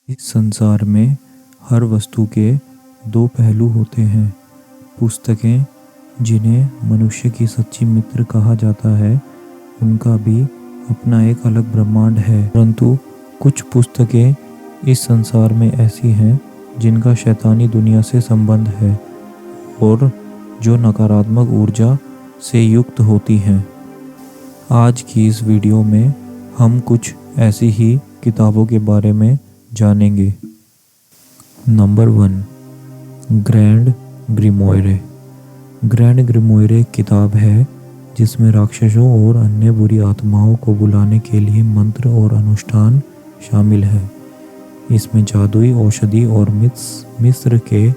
इस संसार में हर वस्तु के दो पहलू होते हैं। पुस्तकें, जिन्हें मनुष्य की सच्ची मित्र कहा जाता है, उनका भी अपना एक अलग ब्रह्मांड है। परंतु कुछ पुस्तकें इस संसार में ऐसी हैं जिनका शैतानी दुनिया से संबंध है और जो नकारात्मक ऊर्जा से युक्त होती हैं। आज की इस वीडियो में हम कुछ ऐसी ही किताबों के बारे में जानेंगे। Number 1, grand grimoire. Grand grimoire किताब है जिसमें राक्षसों और अन्य बुरी आत्माओं को बुलाने के लिए मंत्र और अनुष्ठान शामिल है। इसमें जादुई औषधि और मिस्र के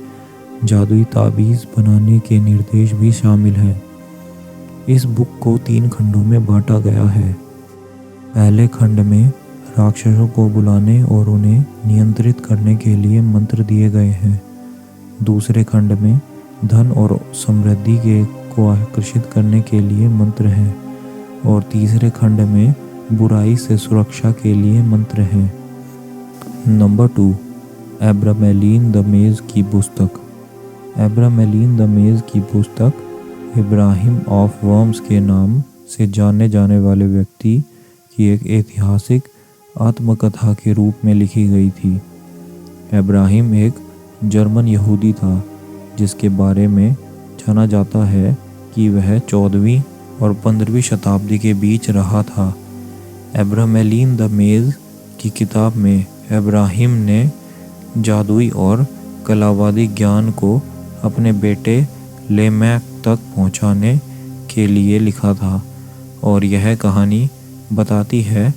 जादुई ताबीज़ बनाने के निर्देश भी शामिल हैं। इस बुक को 3 खंडों में बांटा गया है। पहले खंड में राक्षसों को बुलाने और उन्हें नियंत्रित करने के लिए मंत्र दिए गए हैं। दूसरे खंड में धन और समृद्धि को आकर्षित करने के लिए मंत्र हैं और तीसरे खंड में बुराई से सुरक्षा के लिए मंत्र हैं। नंबर 2, एब्रामेलीन द मेज की पुस्तक। एब्रामेलीन द मेज की पुस्तक इब्राहिम ऑफ वर्म्स के नाम से जाने जाने वाले व्यक्ति की एक ऐतिहासिक आत्मकथा के रूप में लिखी गई थी। इब्राहिम एक जर्मन यहूदी था जिसके बारे में जाना जाता है कि वह 14वीं और 15वीं शताब्दी के बीच रहा था। एब्रामेलीन द मेज की किताब में इब्राहिम ने जादुई और कलावादी ज्ञान को अपने बेटे लेमैक तक पहुंचाने के लिए लिखा था और यह कहानी बताती है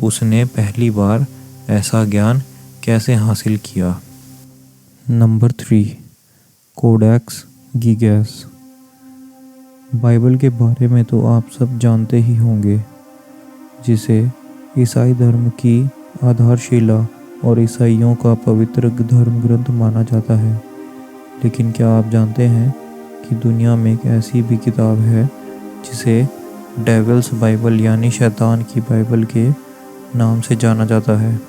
उसने पहली बार ऐसा ज्ञान कैसे हासिल किया। Number 3, Codex Gigas. बाइबल के बारे में तो आप सब जानते ही होंगे, जिसे ईसाई धर्म की आधारशिला और ईसाइयों का पवित्र धर्म ग्रंथ माना जाता है। लेकिन क्या आप जानते हैं कि दुनिया में एक ऐसी भी किताब है जिसे डेविल्स बाइबल यानी शैतान की बाइबल के नाम से जाना जाता है।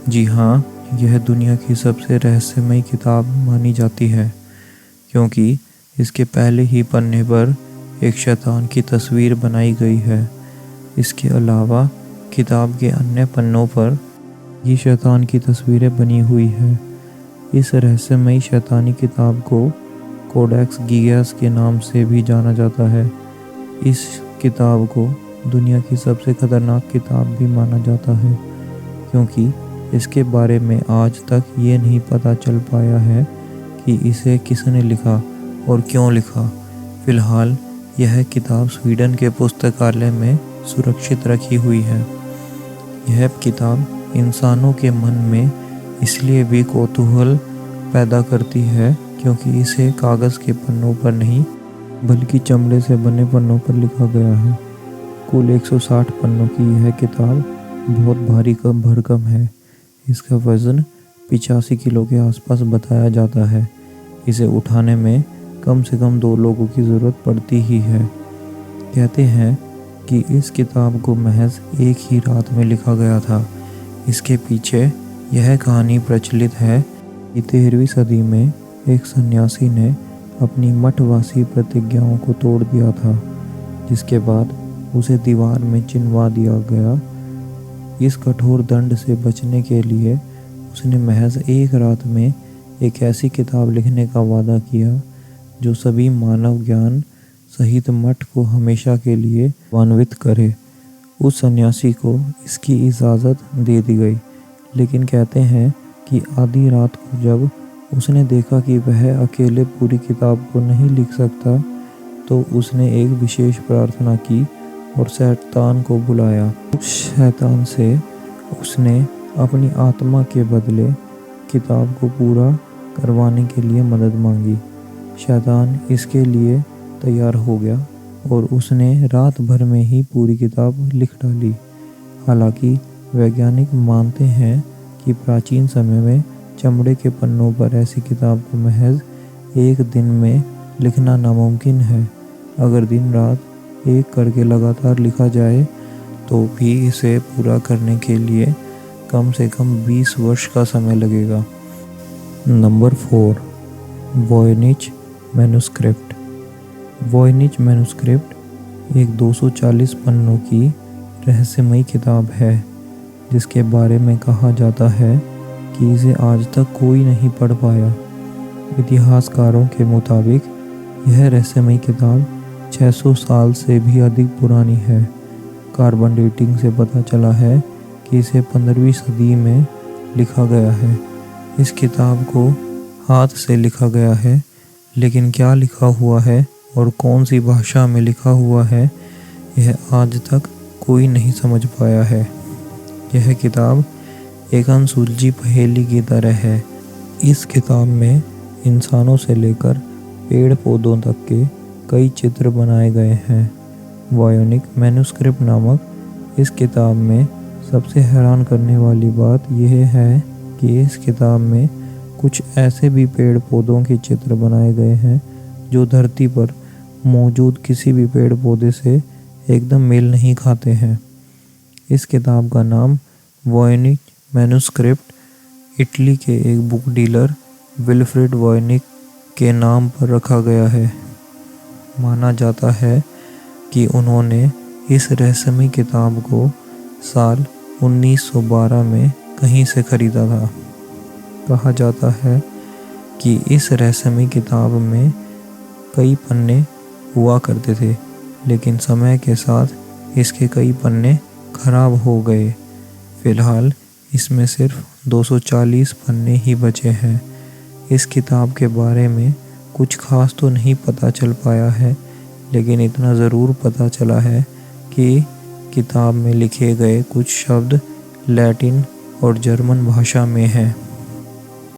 जी हाँ, यह दुनिया की सबसे रहस्यमयी किताब मानी जाती है क्योंकि इसके पहले ही पन्ने पर एक शैतान की तस्वीर बनाई गई है। इसके अलावा किताब के अन्य पन्नों पर ये शैतान की तस्वीरें बनी हुई है। इस रहस्यमयी शैतानी किताब को कोडेक्स गिगास के नाम से भी जाना जाता है। इस किताब को दुनिया की सबसे खतरनाक किताब भी माना जाता है क्योंकि इसके बारे में आज तक ये नहीं पता चल पाया है कि इसे किसने लिखा और क्यों लिखा। फिलहाल यह किताब स्वीडन के पुस्तकालय में सुरक्षित रखी हुई है। यह किताब इंसानों के मन में इसलिए भी कौतूहल पैदा करती है क्योंकि इसे कागज़ के पन्नों पर नहीं बल्कि चमड़े से बने पन्नों पर लिखा गया है। कुल 160 पन्नों की यह किताब बहुत भारी भरकम है। इसका वज़न 85 किलो के आसपास बताया जाता है। इसे उठाने में कम से कम 2 लोगों की ज़रूरत पड़ती ही है। कहते हैं कि इस किताब को महज एक ही रात में लिखा गया था। इसके पीछे यह कहानी प्रचलित है कि 13वीं सदी में एक सन्यासी ने अपनी मठवासी प्रतिज्ञाओं को तोड़ दिया था, जिसके बाद उसे दीवार में चिनवा दिया गया। इस कठोर दंड से बचने के लिए उसने महज एक रात में एक ऐसी किताब लिखने का वादा किया जो सभी मानव ज्ञान सहित मठ को हमेशा के लिए लाभान्वित करे। उस सन्यासी को इसकी इजाज़त दे दी गई, लेकिन कहते हैं कि आधी रात को जब उसने देखा कि वह अकेले पूरी किताब को नहीं लिख सकता, तो उसने एक विशेष प्रार्थना की और शैतान को बुलाया। उस शैतान से उसने अपनी आत्मा के बदले किताब को पूरा करवाने के लिए मदद मांगी। शैतान इसके लिए तैयार हो गया और उसने रात भर में ही पूरी किताब लिख डाली। हालांकि वैज्ञानिक मानते हैं कि प्राचीन समय में चमड़े के पन्नों पर ऐसी किताब को महज एक दिन में लिखना नामुमकिन है। अगर दिन रात एक करके लगातार लिखा जाए तो भी इसे पूरा करने के लिए कम से कम 20 वर्ष का समय लगेगा। Number 4, Voynich manuscript. Voynich manuscript एक 240 पन्नों की रहस्यमयी किताब है, जिसके बारे में कहा जाता है कि इसे आज तक कोई नहीं पढ़ पाया। इतिहासकारों के मुताबिक यह रहस्यमयी किताब 600 साल से भी अधिक पुरानी है। कार्बन डेटिंग से पता चला है कि इसे 15वीं सदी में लिखा गया है। इस किताब को हाथ से लिखा गया है, लेकिन क्या लिखा हुआ है और कौन सी भाषा में लिखा हुआ है, यह आज तक कोई नहीं समझ पाया है। यह किताब एक अनसुलझी पहेली की तरह है। इस किताब में इंसानों से लेकर पेड़ पौधों तक के कई चित्र बनाए गए हैं। वॉयनिक मैन्युस्क्रिप्ट नामक इस किताब में सबसे हैरान करने वाली बात यह है कि इस किताब में कुछ ऐसे भी पेड़ पौधों के चित्र बनाए गए हैं जो धरती पर मौजूद किसी भी पेड़ पौधे से एकदम मेल नहीं खाते हैं। इस किताब का नाम वॉयनिच मैन्युस्क्रिप्ट इटली के एक बुक डीलर विल्फ्रेड वॉयनिक के नाम पर रखा गया है। माना जाता है कि उन्होंने इस रहस्यमयी किताब को साल 1912 में कहीं से खरीदा था। कहा जाता है कि इस रहस्यमयी किताब में कई पन्ने हुआ करते थे, लेकिन समय के साथ इसके कई पन्ने खराब हो गए। फिलहाल इसमें सिर्फ 240 पन्ने ही बचे हैं। इस किताब के बारे में कुछ खास तो नहीं पता चल पाया है, लेकिन इतना ज़रूर पता चला है कि किताब में लिखे गए कुछ शब्द लैटिन और जर्मन भाषा में हैं।